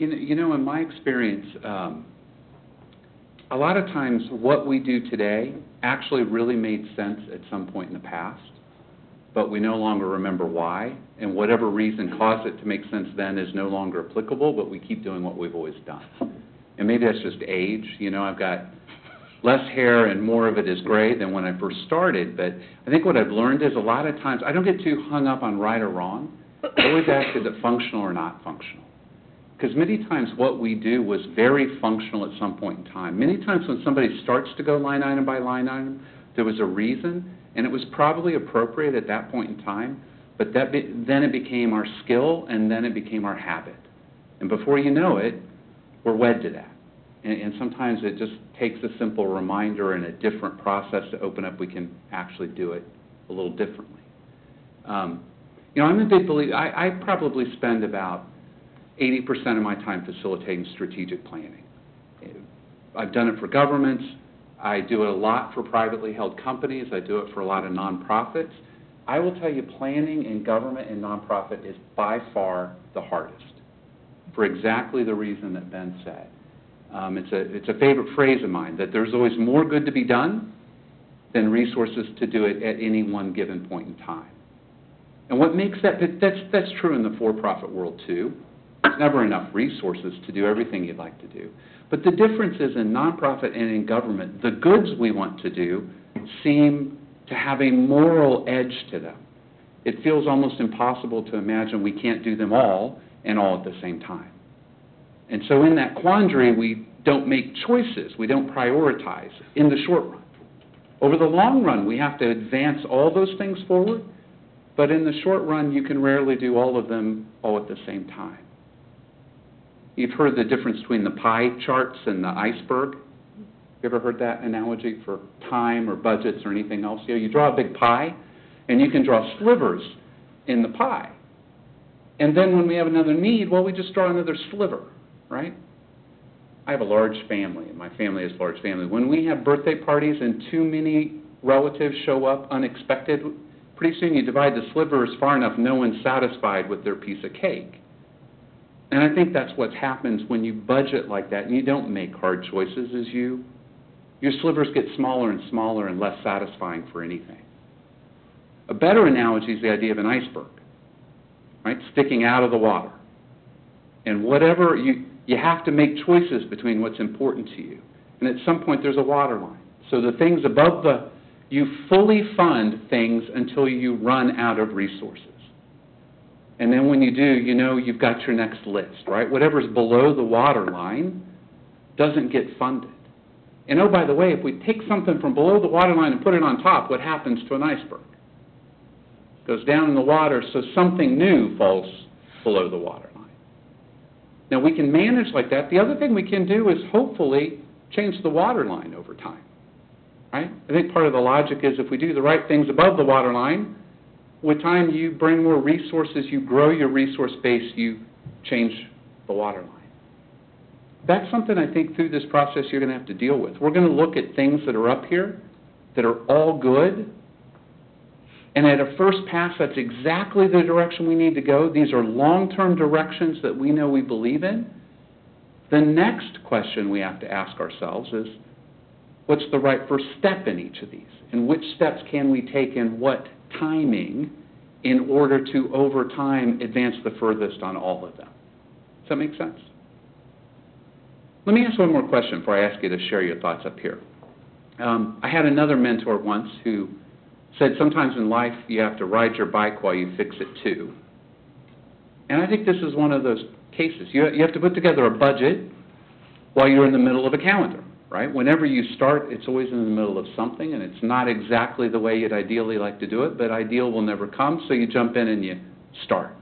In my experience, a lot of times what we do today actually really made sense at some point in the past, but we no longer remember why, and whatever reason caused it to make sense then is no longer applicable, but we keep doing what we've always done. And maybe that's just age. I've got less hair and more of it is gray than when I first started, but I think what I've learned is a lot of times I don't get too hung up on right or wrong. I always ask, is it functional or not functional? Because many times what we do was very functional at some point in time. Many times when somebody starts to go line item by line item, there was a reason, and it was probably appropriate at that point in time, but then it became our skill, and then it became our habit. And before you know it, we're wed to that. And sometimes it just takes a simple reminder and a different process to open up. We can actually do it a little differently. I'm a big believer. I probably spend about 80% of my time facilitating strategic planning. I've done it for governments. I do it a lot for privately held companies. I do it for a lot of nonprofits. I will tell you, planning in government and nonprofit is by far the hardest, for exactly the reason that Ben said. It's a favorite phrase of mine, that there's always more good to be done than resources to do it at any one given point in time. And what makes that's true in the for-profit world too. There's never enough resources to do everything you'd like to do. But the difference is in nonprofit and in government, the goods we want to do seem to have a moral edge to them. It feels almost impossible to imagine we can't do them all and all at the same time. And so in that quandary, we don't make choices. We don't prioritize in the short run. Over the long run, we have to advance all those things forward, but in the short run, you can rarely do all of them all at the same time. You've heard the difference between the pie charts and the iceberg. You ever heard that analogy for time or budgets or anything else? You draw a big pie, and you can draw slivers in the pie. And then when we have another need, well, we just draw another sliver, right? I have a large family, and my family is a large family. When we have birthday parties and too many relatives show up unexpected, pretty soon you divide the slivers far enough, no one's satisfied with their piece of cake. And I think that's what happens when you budget like that and you don't make hard choices, is your slivers get smaller and smaller and less satisfying for anything. A better analogy is the idea of an iceberg, right, sticking out of the water. And whatever, you have to make choices between what's important to you. And at some point there's a water line. So the things above you fully fund things until you run out of resources. And then when you do, you've got your next list, right? Whatever's below the water line doesn't get funded. And oh, by the way, if we take something from below the water line and put it on top, what happens to an iceberg? It goes down in the water, so something new falls below the water line. Now, we can manage like that. The other thing we can do is hopefully change the water line over time, right? I think part of the logic is if we do the right things above the water line, with time, you bring more resources, you grow your resource base, you change the water line. That's something I think through this process you're going to have to deal with. We're going to look at things that are up here that are all good, and at a first pass, that's exactly the direction we need to go. These are long-term directions that we know we believe in. The next question we have to ask ourselves is, what's the right first step in each of these? And which steps can we take in what timing in order to, over time, advance the furthest on all of them? Does that make sense? Let me ask one more question before I ask you to share your thoughts up here. I had another mentor once who said sometimes in life you have to ride your bike while you fix it too. And I think this is one of those cases. You have to put together a budget while you're in the middle of a calendar. Right? Whenever you start, it's always in the middle of something, and it's not exactly the way you'd ideally like to do it, but ideal will never come, so you jump in and you start.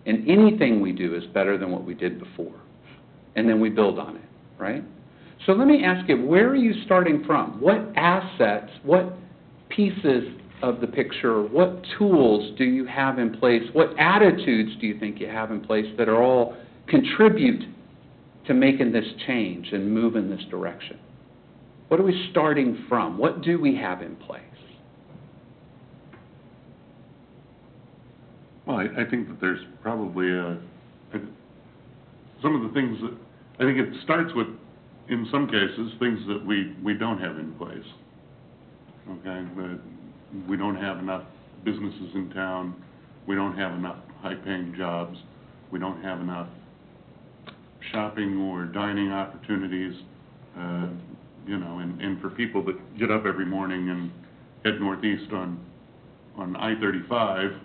And anything we do is better than what we did before, and then we build on it, right? So let me ask you, where are you starting from? What assets, what pieces of the picture, what tools do you have in place, what attitudes do you think you have in place that are all contribute to making this change and move in this direction? What are we starting from? What do we have in place? Well, I think that there's probably some of the things that, I think it starts with, in some cases, things that we don't have in place. Okay, that we don't have enough businesses in town, we don't have enough high-paying jobs, we don't have enough shopping or dining opportunities, you know, and for people that get up every morning and head northeast on I-35,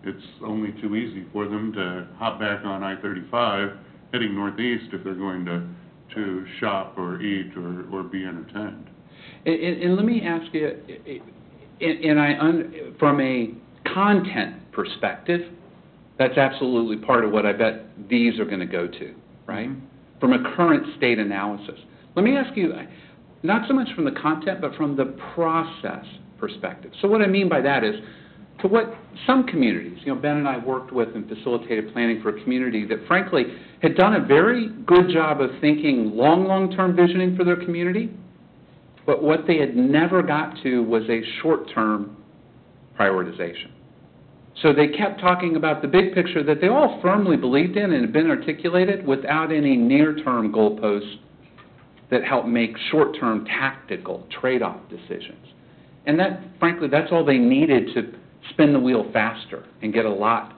it's only too easy for them to hop back on I-35 heading northeast if they're going to shop or eat or be entertained. And let me ask you, from a content perspective, that's absolutely part of what I bet these are going to go to, right? Mm-hmm. From a current state analysis. Let me ask you, not so much from the content, but from the process perspective. So what I mean by that is, to what some communities, you know, Ben and I worked with and facilitated planning for a community that frankly had done a very good job of thinking long-term visioning for their community, but what they had never got to was a short-term prioritization. So they kept talking about the big picture that they all firmly believed in and had been articulated without any near-term goalposts that help make short-term tactical trade-off decisions. And that, frankly, that's all they needed to spin the wheel faster and get a lot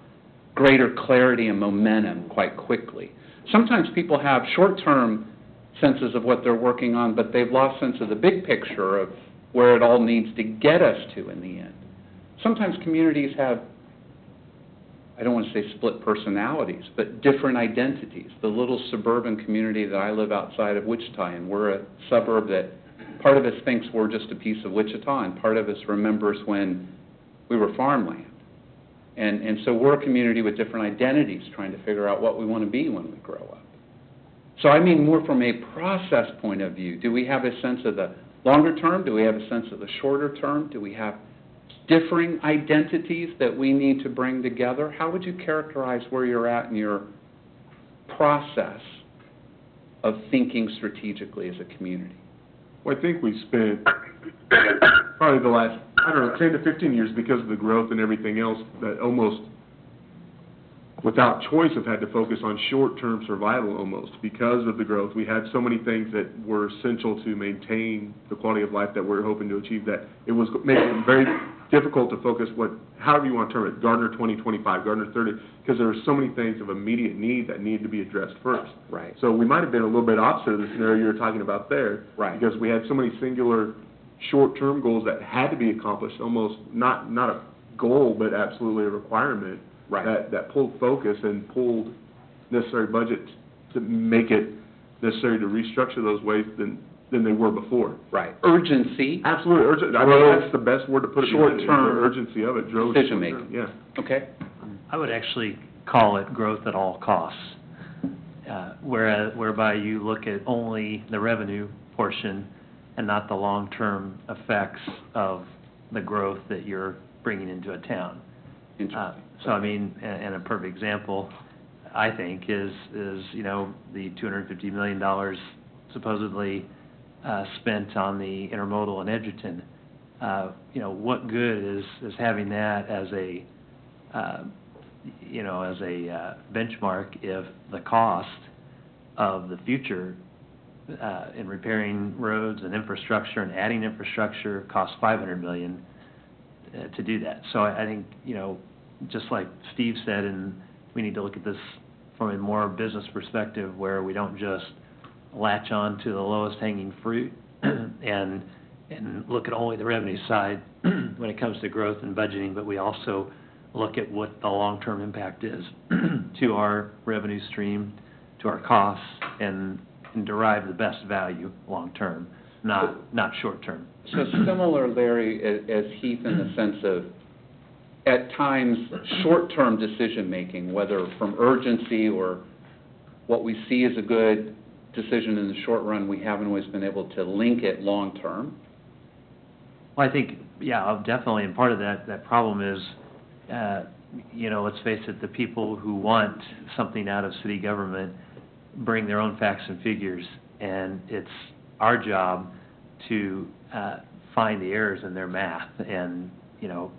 greater clarity and momentum quite quickly. Sometimes people have short-term senses of what they're working on, but they've lost sense of the big picture of where it all needs to get us to in the end. Sometimes communities have, I don't want to say split personalities, but different identities. The little suburban community that I live outside of Wichita, and we're a suburb that part of us thinks we're just a piece of Wichita, and part of us remembers when we were farmland. And so we're a community with different identities trying to figure out what we want to be when we grow up. So I mean more from a process point of view. Do we have a sense of the longer term? Do we have a sense of the shorter term? Do we have differing identities that we need to bring together? How would you characterize where you're at in your process of thinking strategically as a community? Well, I think we spent probably the last, 10 to 15 years, because of the growth and everything else, that almost without choice have had to focus on short-term survival almost. Because of the growth, we had so many things that were essential to maintain the quality of life that we're hoping to achieve, that it was making it very difficult to focus however you want to term it, Gardner 2025, Gardner 30, because there were so many things of immediate need that needed to be addressed first. Right. So we might have been a little bit opposite of the scenario you were talking about there. Right. Because we had so many singular short-term goals that had to be accomplished, almost not a goal, but absolutely a requirement. Right. That pulled focus and pulled necessary budget to make it necessary to restructure those ways than they were before. Right. Urgency. Absolutely. Urgent. I mean, that's the best word to put it. Short-term. The urgency of it drove decision-making. Yeah. Okay. I would actually call it growth at all costs, whereby you look at only the revenue portion and not the long-term effects of the growth that you're bringing into a town. So I mean, and a perfect example, I think, is you know, the $250 million supposedly spent on the intermodal in Edgerton. You know, what good is having that as a benchmark if the cost of the future in repairing roads and infrastructure and adding infrastructure costs $500 million to do that. So I think, you know, just like Steve said, and we need to look at this from a more business perspective, where we don't just latch on to the lowest hanging fruit and look at only the revenue side when it comes to growth and budgeting, but we also look at what the long-term impact is to our revenue stream, to our costs, and derive the best value long-term, not short-term. So similar, Larry, as Heath, in the sense of, at times, short-term decision-making, whether from urgency or what we see as a good decision in the short run, we haven't always been able to link it long-term. Well, I think, yeah, definitely, and part of that problem is, you know, let's face it, the people who want something out of city government bring their own facts and figures, and it's our job to find the errors in their math and, you know,